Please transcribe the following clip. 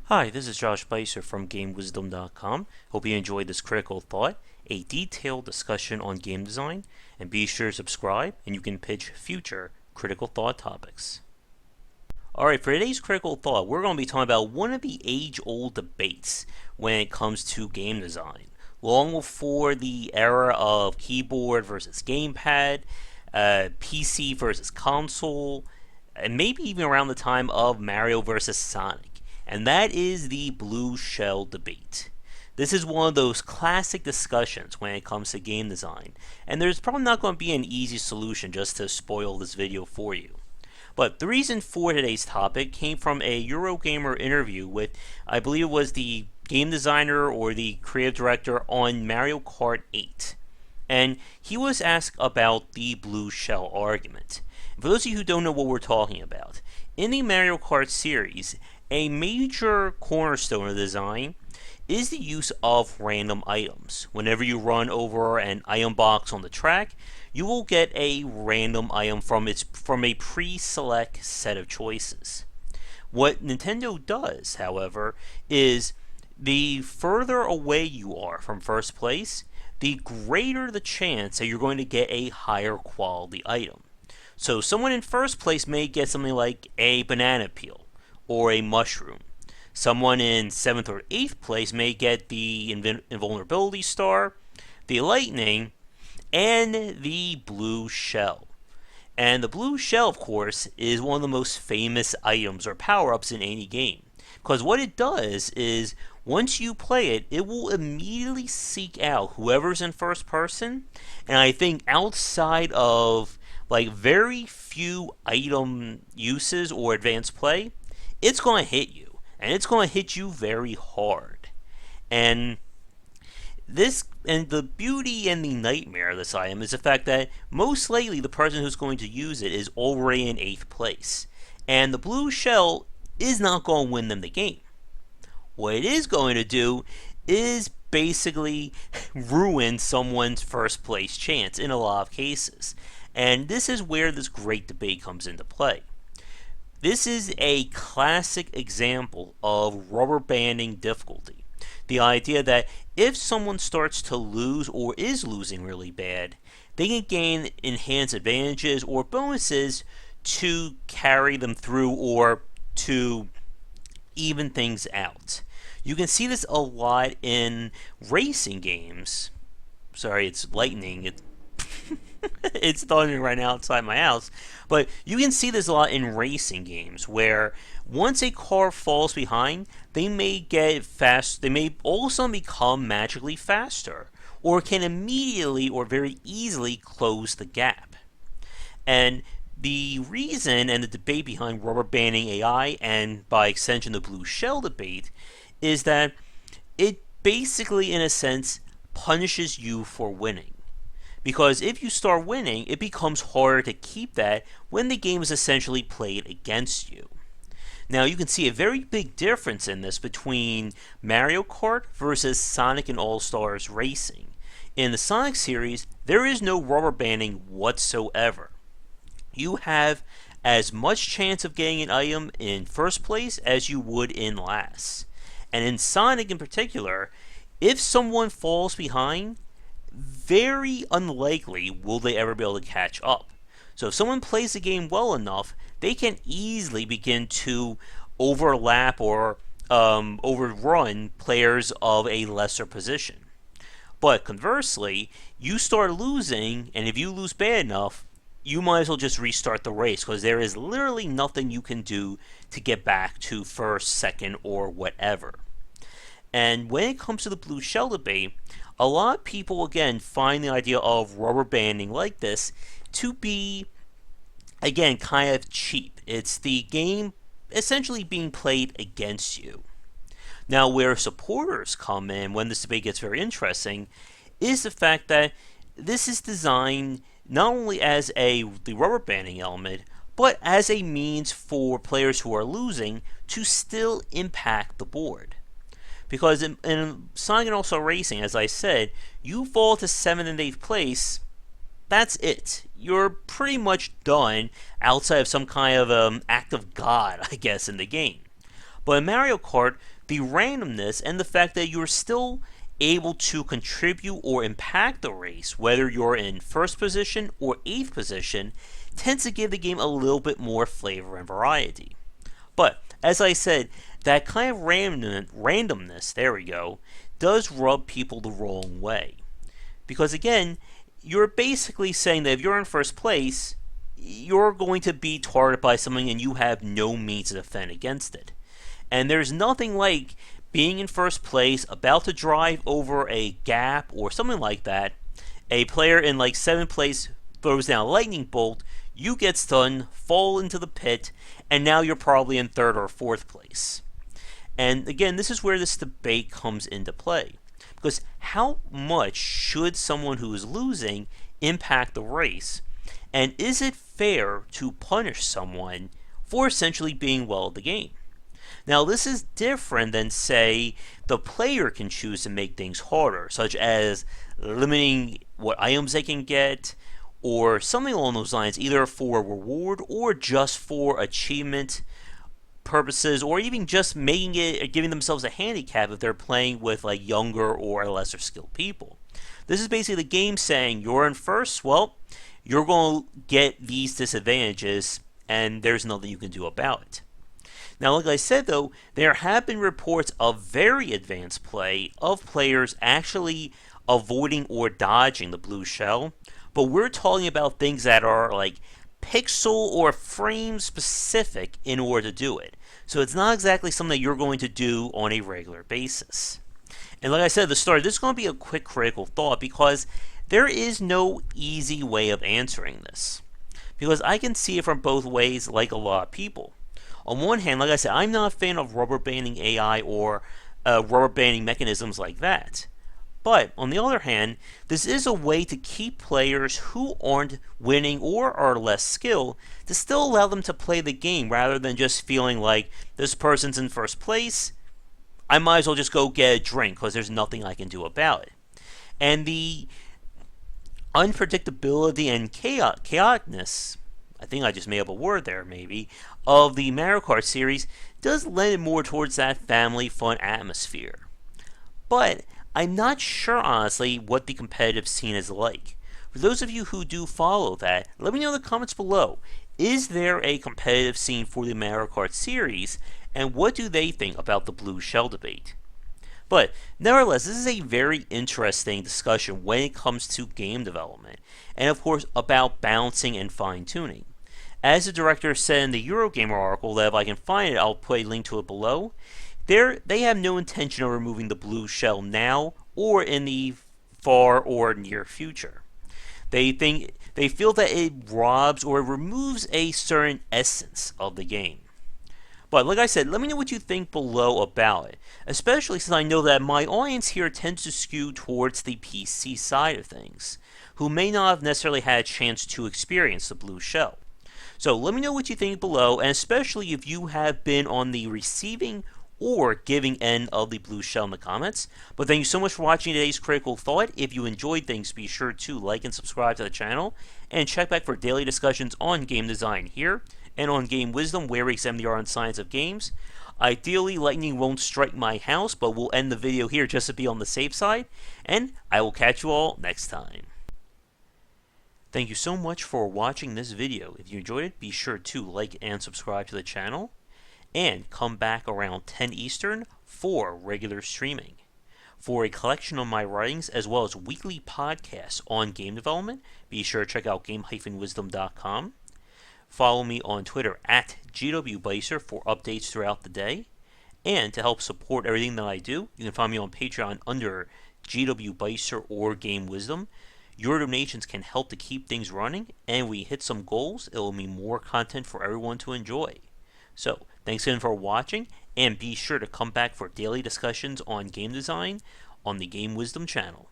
Hi, this is Josh Bycer from GameWisdom.com. Hope you enjoyed this critical thought, a detailed discussion on game design, and be sure to subscribe and you can pitch future critical thought topics. Alright, for today's critical thought, we're going to be talking about one of the age-old debates when it comes to game design. Long before the era of keyboard versus gamepad, PC versus console, and maybe even around the time of Mario versus Sonic. And that is the blue shell debate. This is one of those classic discussions when it comes to game design, and there's probably not going to be an easy solution just to spoil this video for you. But the reason for today's topic came from a Eurogamer interview with, I believe it was the game designer or the creative director on Mario Kart 8. And he was asked about the blue shell argument. For those of you who don't know what we're talking about, in the Mario Kart series, a major cornerstone of the design is the use of random items. Whenever you run over an item box on the track, you will get a random item from a pre-select set of choices. What Nintendo does, however, is the further away you are from first place, the greater the chance that you're going to get a higher quality item. So someone in first place may get something like a banana peel or a mushroom. Someone in 7th or 8th place may get the invulnerability star, the lightning, and the blue shell. And the blue shell, of course, is one of the most famous items or power-ups in any game. Because what it does is, once you play it, it will immediately seek out whoever's in first person. And I think outside of very few item uses or advanced play, it's going to hit you, and it's going to hit you very hard. And the beauty and the nightmare of this item is the fact that most likely the person who's going to use it is already in 8th place, and the blue shell is not going to win them the game. What it is going to do is basically ruin someone's first place chance in a lot of cases. And this is where this great debate comes into play. This is a classic example of rubber banding difficulty. The idea that if someone starts to lose or is losing really bad, they can gain enhanced advantages or bonuses to carry them through or to even things out. You can see this a lot in racing games. Sorry, it's lightning. It's thundering right now outside my house. But you can see this a lot in racing games where once a car falls behind, they may get fast. They may all of a sudden become magically faster, or can immediately or very easily close the gap. And the reason and the debate behind rubber banding AI and by extension the blue shell debate is that it basically, in a sense, punishes you for winning. Because if you start winning, it becomes harder to keep that when the game is essentially played against you. Now you can see a very big difference in this between Mario Kart versus Sonic and All-Stars Racing. In the Sonic series, there is no rubber banding whatsoever. You have as much chance of getting an item in first place as you would in last. And in Sonic in particular, if someone falls behind, very unlikely will they ever be able to catch up. So if someone plays the game well enough, they can easily begin to overlap or overrun players of a lesser position. But conversely, you start losing, and if you lose bad enough, you might as well just restart the race because there is literally nothing you can do to get back to first, second, or whatever. And when it comes to the blue shell debate, a lot of people, again, find the idea of rubber banding like this to be, again, kind of cheap. It's the game essentially being played against you. Now, where supporters come in when this debate gets very interesting is the fact that this is designed not only as the rubber banding element, but as a means for players who are losing to still impact the board. Because in Sonic and All-Star Racing, as I said, you fall to 7th and 8th place, that's it. You're pretty much done outside of some kind of act of God, I guess, in the game. But in Mario Kart, the randomness and the fact that you're still able to contribute or impact the race, whether you're in first position or 8th position, tends to give the game a little bit more flavor and variety. But, as I said, that kind of randomness, there we go, does rub people the wrong way. Because again, you're basically saying that if you're in first place, you're going to be targeted by something and you have no means to defend against it. And there's nothing like being in first place, about to drive over a gap or something like that. A player in like 7th place throws down a lightning bolt, you get stunned, fall into the pit, and now you're probably in 3rd or 4th place. And again, this is where this debate comes into play. Because how much should someone who is losing impact the race? And is it fair to punish someone for essentially being well at the game? Now, this is different than, say, the player can choose to make things harder, such as limiting what items they can get, or something along those lines, either for reward or just for achievement purposes, or even just making it, giving themselves a handicap if they're playing with like younger or lesser skilled people. This is basically the game saying you're in first, well, you're going to get these disadvantages, and there's nothing you can do about it. Now, like I said, though, there have been reports of very advanced play of players actually avoiding or dodging the blue shell, but we're talking about things that are like pixel or frame specific in order to do it. So it's not exactly something that you're going to do on a regular basis. And like I said at the start, this is going to be a quick critical thought because there is no easy way of answering this. Because I can see it from both ways like a lot of people. On one hand, like I said, I'm not a fan of rubber banding AI or rubber banding mechanisms like that. But, on the other hand, this is a way to keep players who aren't winning or are less skilled to still allow them to play the game rather than just feeling like this person's in first place, I might as well just go get a drink because there's nothing I can do about it. And the unpredictability and chaoticness, I think I just made up a word there maybe, of the Mario Kart series does lend it more towards that family fun atmosphere. But I'm not sure, honestly, what the competitive scene is like. For those of you who do follow that, let me know in the comments below. Is there a competitive scene for the Mario Kart series, and what do they think about the blue shell debate? But, nevertheless, this is a very interesting discussion when it comes to game development, and of course about balancing and fine-tuning. As the director said in the Eurogamer article, that if I can find it, I'll put a link to it below, they have no intention of removing the blue shell now or in the far or near future. They feel that it robs or removes a certain essence of the game. But like I said, let me know what you think below about it, especially since I know that my audience here tends to skew towards the PC side of things, who may not have necessarily had a chance to experience the blue shell. So let me know what you think below, and especially if you have been on the receiving or giving end of the blue shell in the comments. But thank you so much for watching today's Critical Thought. If you enjoyed things, be sure to like and subscribe to the channel, and check back for daily discussions on game design here, and on Game Wisdom, where we examine the art and science of games. Ideally, lightning won't strike my house, but we'll end the video here just to be on the safe side, and I will catch you all next time. Thank you so much for watching this video. If you enjoyed it, be sure to like and subscribe to the channel, and come back around 10 Eastern for regular streaming. For a collection of my writings, as well as weekly podcasts on game development, be sure to check out game-wisdom.com. Follow me on Twitter at GWBycer for updates throughout the day. And to help support everything that I do, you can find me on Patreon under GWBycer or Game Wisdom. Your donations can help to keep things running, and we hit some goals, it will mean more content for everyone to enjoy. So, thanks again for watching, and be sure to come back for daily discussions on game design on the Game Wisdom channel.